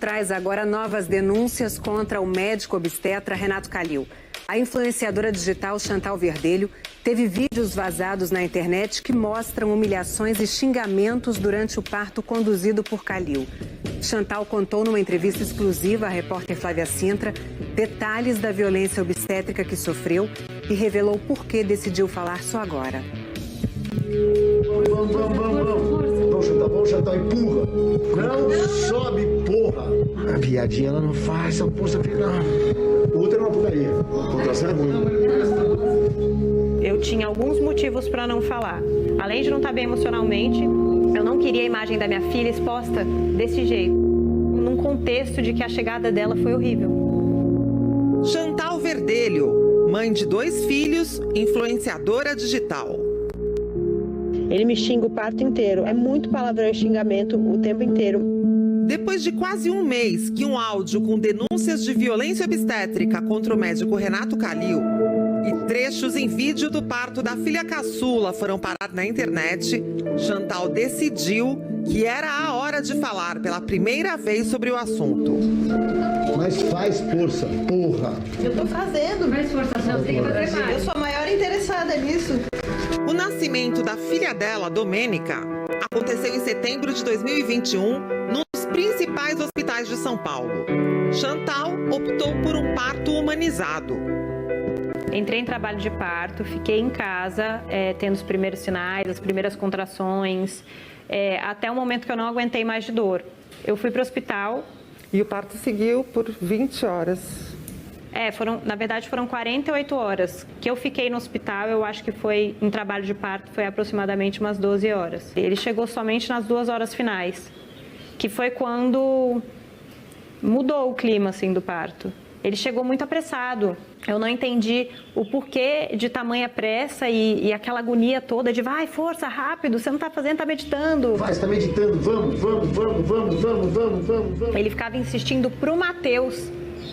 traz agora novas denúncias contra o médico obstetra Renato Calil. A influenciadora digital Chantal Verdelho teve vídeos vazados na internet que mostram humilhações e xingamentos durante o parto conduzido por Calil. Chantal contou numa entrevista exclusiva à repórter Flávia Sintra detalhes da violência obstétrica que sofreu e revelou por que decidiu falar só agora. Vamos, Chantal, empurra. Não sobe, porra. A viadinha, ela não faz essa força final. O útero é uma porcaria. Contração é ruim. Eu tinha alguns motivos para não falar. Além de não estar bem emocionalmente, eu não queria a imagem da minha filha exposta desse jeito, num contexto de que a chegada dela foi horrível. Chantal Verdelho, mãe de 2 filhos, influenciadora digital. Ele me xinga o parto inteiro. É muito palavrão e xingamento o tempo inteiro. Depois de quase um mês que um áudio com denúncias de violência obstétrica contra o médico Renato Calil e trechos em vídeo do parto da filha caçula foram parar na internet, Chantal decidiu que era a hora de falar pela primeira vez sobre o assunto. Mas faz força, porra. Eu tô fazendo. Faz força, não tem que fazer mais. Eu sou a maior interessada nisso. O nascimento da filha dela, Domênica, aconteceu em setembro de 2021, num dos principais hospitais de São Paulo. Chantal optou por um parto humanizado. Entrei em trabalho de parto, fiquei em casa, tendo os primeiros sinais, as primeiras contrações, até o momento que eu não aguentei mais de dor. Eu fui para o hospital. E o parto seguiu por 20 horas. Na verdade foram 48 horas. Que eu fiquei no hospital, eu acho que foi, em trabalho de parto, foi aproximadamente umas 12 horas. Ele chegou somente nas 2 horas finais, que foi quando mudou o clima, assim, do parto. Ele chegou muito apressado. Eu não entendi o porquê de tamanha pressa e aquela agonia toda de vai, força, rápido, você não está fazendo, está meditando. Vai, você está meditando, vamos. Ele ficava insistindo pro Matheus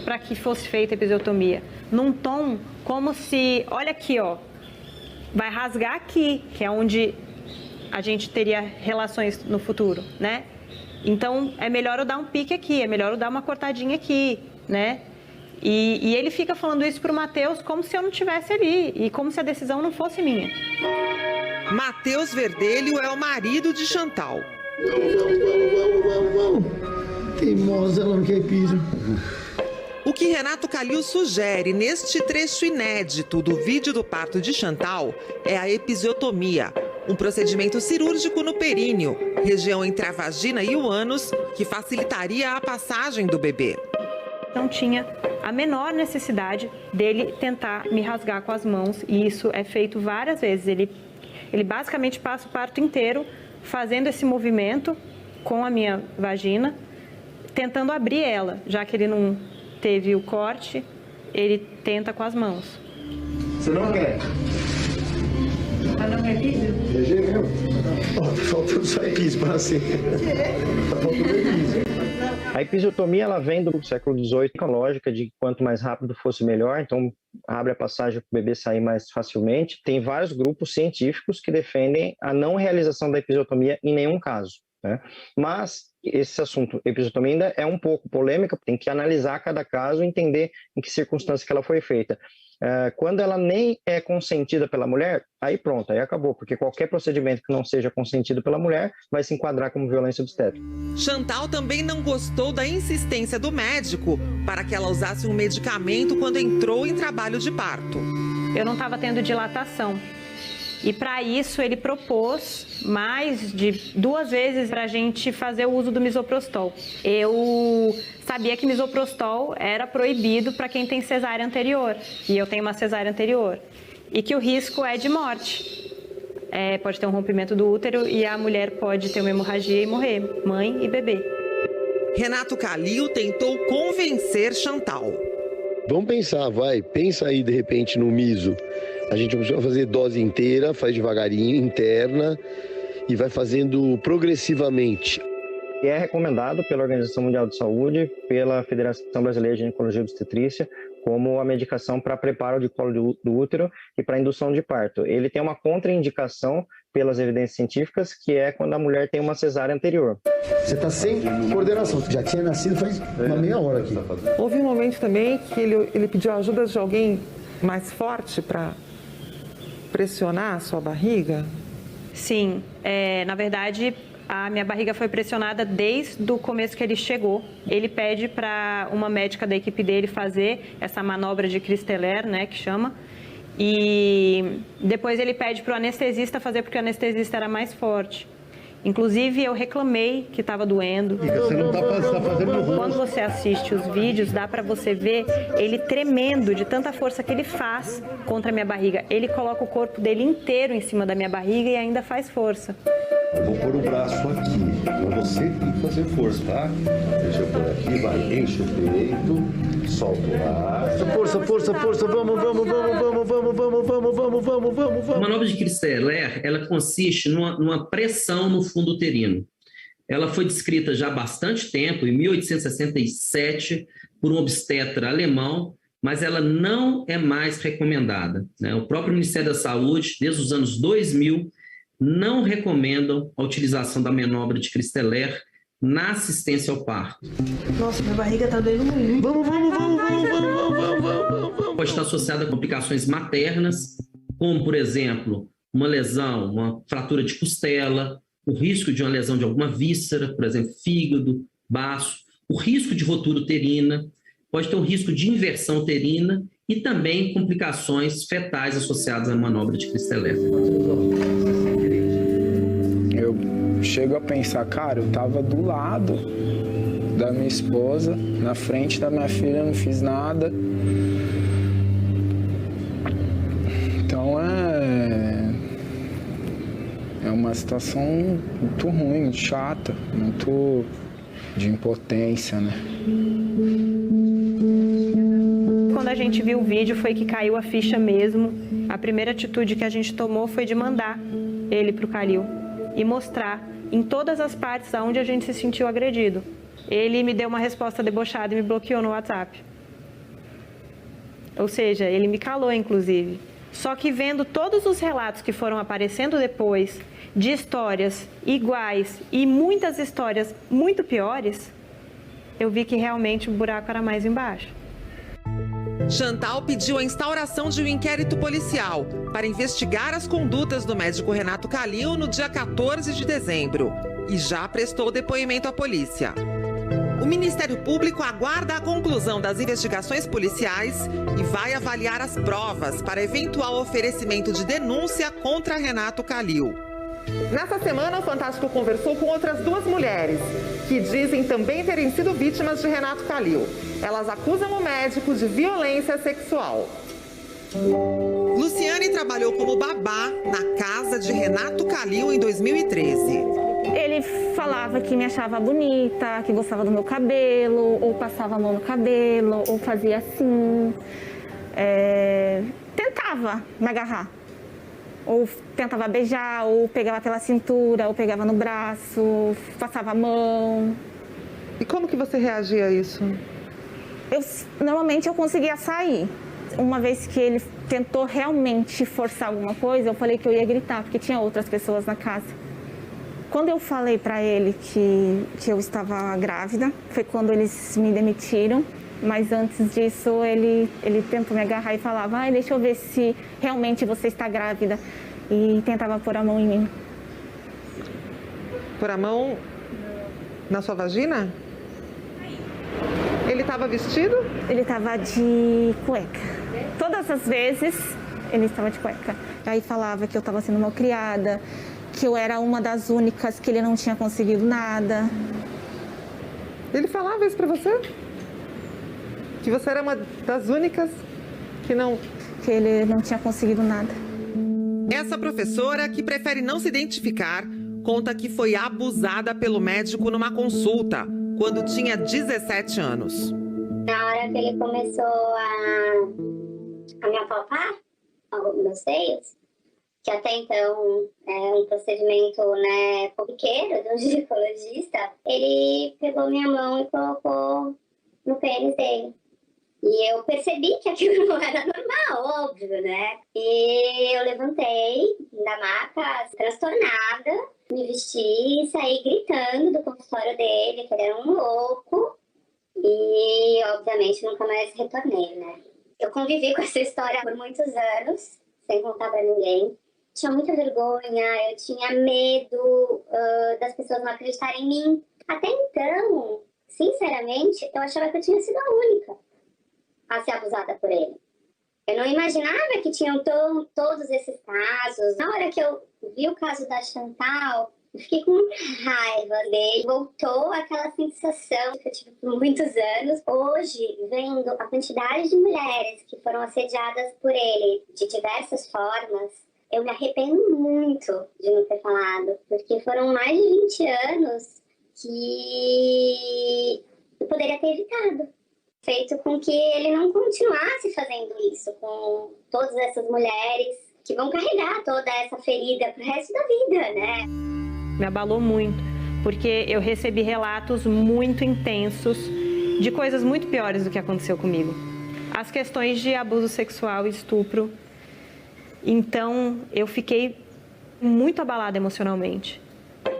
para que fosse feita a episiotomia, num tom como se, olha aqui, ó, vai rasgar aqui, que é onde a gente teria relações no futuro, né? Então, é melhor eu dar um pique aqui, é melhor eu dar uma cortadinha aqui, né? E ele fica falando isso pro Matheus como se eu não estivesse ali e como se a decisão não fosse minha. Matheus Verdelho é o marido de Chantal. Vamos. Teimosa, ela não quer piso. O que Renato Calil sugere neste trecho inédito do vídeo do parto de Chantal é a episiotomia, um procedimento cirúrgico no períneo, região entre a vagina e o ânus, que facilitaria a passagem do bebê. Não tinha a menor necessidade dele tentar me rasgar com as mãos, e isso é feito várias vezes. Ele basicamente passa o parto inteiro fazendo esse movimento com a minha vagina, tentando abrir ela, já que ele não teve o corte, ele tenta com as mãos. Você não quer? Ela não quer piso? GG mesmo? Ó, tá faltando só piso para ser. Tá faltando piso. A episiotomia ela vem do século XVIII, com a lógica de que quanto mais rápido fosse melhor, então abre a passagem para o bebê sair mais facilmente. Tem vários grupos científicos que defendem a não realização da episiotomia em nenhum caso, né? Mas esse assunto, episiotomia, ainda é um pouco polêmica, tem que analisar cada caso e entender em que circunstância que ela foi feita. Quando ela nem é consentida pela mulher, aí pronto, aí acabou, porque qualquer procedimento que não seja consentido pela mulher vai se enquadrar como violência obstétrica. Chantal também não gostou da insistência do médico para que ela usasse um medicamento quando entrou em trabalho de parto. Eu não estava tendo dilatação. E para isso ele propôs mais de 2 vezes para a gente fazer o uso do misoprostol. Eu sabia que misoprostol era proibido para quem tem cesárea anterior, e eu tenho uma cesárea anterior, e que o risco é de morte. Pode ter um rompimento do útero e a mulher pode ter uma hemorragia e morrer, mãe e bebê. Renato Calil tentou convencer Chantal. Vamos pensar, pensa aí de repente no miso. A gente não precisa fazer dose inteira, faz devagarinho, interna, e vai fazendo progressivamente. É recomendado pela Organização Mundial de Saúde, pela Federação Brasileira de Ginecologia e Obstetrícia, como a medicação para preparo de colo do útero e para indução de parto. Ele tem uma contraindicação pelas evidências científicas, que é quando a mulher tem uma cesárea anterior. Você está sem coordenação, já tinha nascido faz uma meia hora aqui. Houve um momento também que ele pediu a ajuda de alguém mais forte para pressionar a sua barriga? Sim, na verdade, a minha barriga foi pressionada desde o começo que ele chegou. Ele pede para uma médica da equipe dele fazer essa manobra de Christeller, né, que chama. E depois ele pede para o anestesista fazer, porque o anestesista era mais forte. Inclusive, eu reclamei que estava doendo. Você não está fazendo. Quando você assiste os vídeos, dá para você ver ele tremendo de tanta força que ele faz contra a minha barriga. Ele coloca o corpo dele inteiro em cima da minha barriga e ainda faz força. Eu vou pôr o braço aqui, mas você tem que fazer força, tá? Deixa eu pôr aqui, vai, enche o peito, solta o ar. Força, vamos. A manobra de Christeller, ela consiste numa pressão no fundo uterino. Ela foi descrita já há bastante tempo, em 1867, por um obstetra alemão, mas ela não é mais recomendada, né? O próprio Ministério da Saúde, desde os anos 2000, não recomendam a utilização da manobra de Christeller na assistência ao parto. Nossa, minha barriga tá doendo muito. Vamos. Pode estar associada a complicações maternas, como, por exemplo, uma lesão, uma fratura de costela, o risco de uma lesão de alguma víscera, por exemplo, fígado, baço, o risco de rotura uterina, pode ter um risco de inversão uterina e também complicações fetais associadas à manobra de Christeller. Eu chego a pensar, cara, eu tava do lado da minha esposa, na frente da minha filha, não fiz nada. Então é uma situação muito ruim, muito chata, muito de impotência, né? Quando a gente viu o vídeo foi que caiu a ficha mesmo. A primeira atitude que a gente tomou foi de mandar ele para o Calil e mostrar em todas as partes onde a gente se sentiu agredido. Ele me deu uma resposta debochada e me bloqueou no WhatsApp. Ou seja, ele me calou, inclusive. Só que vendo todos os relatos que foram aparecendo depois, de histórias iguais e muitas histórias muito piores, eu vi que realmente o buraco era mais embaixo. Chantal pediu a instauração de um inquérito policial para investigar as condutas do médico Renato Calil no dia 14 de dezembro e já prestou depoimento à polícia. O Ministério Público aguarda a conclusão das investigações policiais e vai avaliar as provas para eventual oferecimento de denúncia contra Renato Calil. Nessa semana, o Fantástico conversou com outras duas mulheres que dizem também terem sido vítimas de Renato Calil. Elas acusam o médico de violência sexual. Luciane trabalhou como babá na casa de Renato Calil em 2013. Ele falava que me achava bonita, que gostava do meu cabelo, ou passava a mão no cabelo, ou fazia assim. Tentava me agarrar. Ou tentava beijar, ou pegava pela cintura, ou pegava no braço, passava a mão. E como que você reagia a isso? Normalmente eu conseguia sair. Uma vez que ele tentou realmente forçar alguma coisa, eu falei que eu ia gritar, porque tinha outras pessoas na casa. Quando eu falei para ele que eu estava grávida, foi quando eles me demitiram. Mas antes disso, ele tentou me agarrar e falava, deixa eu ver se realmente você está grávida. E tentava pôr a mão em mim. Pôr a mão na sua vagina? Ele estava vestido? Ele estava de cueca. Todas as vezes, ele estava de cueca. Aí falava que eu estava sendo malcriada, que eu era uma das únicas que ele não tinha conseguido nada. Ele falava isso para você? Que você era uma das únicas que não... Que ele não tinha conseguido nada. Essa professora, que prefere não se identificar, conta que foi abusada pelo médico numa consulta, quando tinha 17 anos. Na hora que ele começou a me apalpar, meus seios, que até então é um procedimento, né, corriqueiro de um ginecologista, ele pegou minha mão e colocou no pênis dele. E eu percebi que aquilo não era normal, óbvio, né? E eu levantei da maca, transtornada, me vesti e saí gritando do consultório dele, que ele era um louco. E, obviamente, nunca mais retornei, né? Eu convivi com essa história por muitos anos, sem contar pra ninguém. Tinha muita vergonha, eu tinha medo das pessoas não acreditarem em mim. Até então, sinceramente, eu achava que eu tinha sido a única a ser abusada por ele. Eu não imaginava que tinham todos esses casos. Na hora que eu vi o caso da Chantal, eu fiquei com muita raiva dele. Voltou aquela sensação que eu tive por muitos anos. Hoje, vendo a quantidade de mulheres que foram assediadas por ele de diversas formas, eu me arrependo muito de não ter falado, porque foram mais de 20 anos que eu poderia ter evitado. Feito com que ele não continuasse fazendo isso com todas essas mulheres que vão carregar toda essa ferida pro resto da vida, né? Me abalou muito, porque eu recebi relatos muito intensos de coisas muito piores do que aconteceu comigo. As questões de abuso sexual e estupro. Então, eu fiquei muito abalada emocionalmente.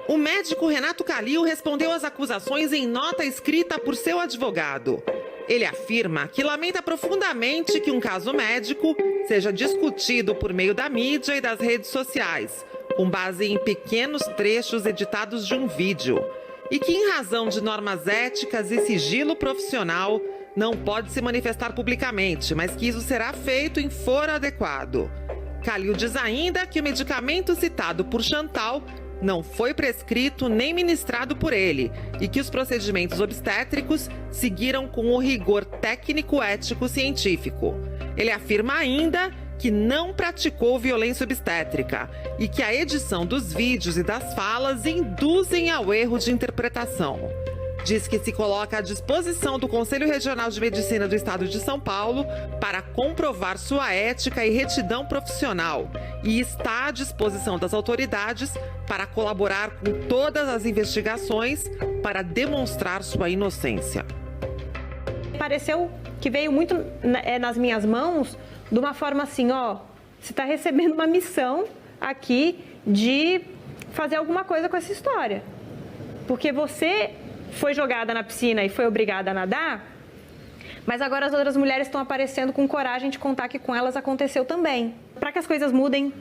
O médico Renato Calil respondeu às acusações em nota escrita por seu advogado. Ele afirma que lamenta profundamente que um caso médico seja discutido por meio da mídia e das redes sociais, com base em pequenos trechos editados de um vídeo, e que, em razão de normas éticas e sigilo profissional, não pode se manifestar publicamente, mas que isso será feito em foro adequado. Calil diz ainda que o medicamento citado por Chantal não foi prescrito nem ministrado por ele e que os procedimentos obstétricos seguiram com o rigor técnico-ético-científico. Ele afirma ainda que não praticou violência obstétrica e que a edição dos vídeos e das falas induzem ao erro de interpretação. Diz que se coloca à disposição do Conselho Regional de Medicina do Estado de São Paulo para comprovar sua ética e retidão profissional e está à disposição das autoridades para colaborar com todas as investigações para demonstrar sua inocência. Pareceu que veio muito nas minhas mãos de uma forma assim, ó, você está recebendo uma missão aqui de fazer alguma coisa com essa história. Porque você foi jogada na piscina e foi obrigada a nadar, mas agora as outras mulheres estão aparecendo com coragem de contar que com elas aconteceu também. Para que as coisas mudem,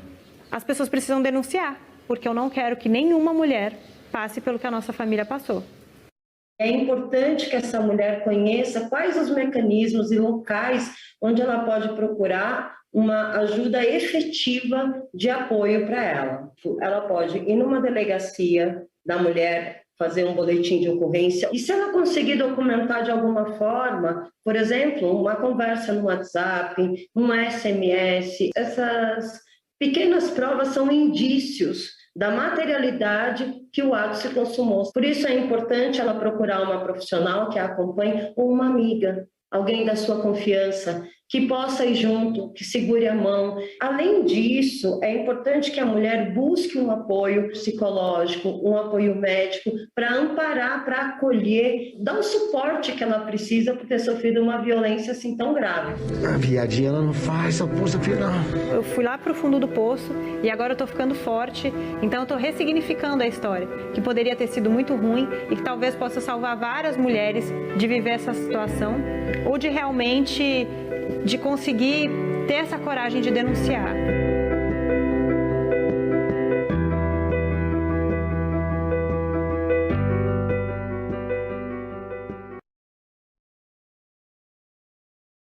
as pessoas precisam denunciar, porque eu não quero que nenhuma mulher passe pelo que a nossa família passou. É importante que essa mulher conheça quais os mecanismos e locais onde ela pode procurar uma ajuda efetiva de apoio para ela. Ela pode ir numa delegacia da mulher, fazer um boletim de ocorrência. E se ela conseguir documentar de alguma forma, por exemplo, uma conversa no WhatsApp, um SMS, essas pequenas provas são indícios da materialidade que o ato se consumou. Por isso é importante ela procurar uma profissional que a acompanhe ou uma amiga, alguém da sua confiança, que possa ir junto, que segure a mão. Além disso, é importante que a mulher busque um apoio psicológico, um apoio médico, para amparar, para acolher, dar o suporte que ela precisa por ter sofrido uma violência assim tão grave. A viadinha, ela não faz essa poça, filho, não. Eu fui lá para o fundo do poço e agora eu estou ficando forte, então eu estou ressignificando a história, que poderia ter sido muito ruim e que talvez possa salvar várias mulheres de viver essa situação ou de realmente de conseguir ter essa coragem de denunciar.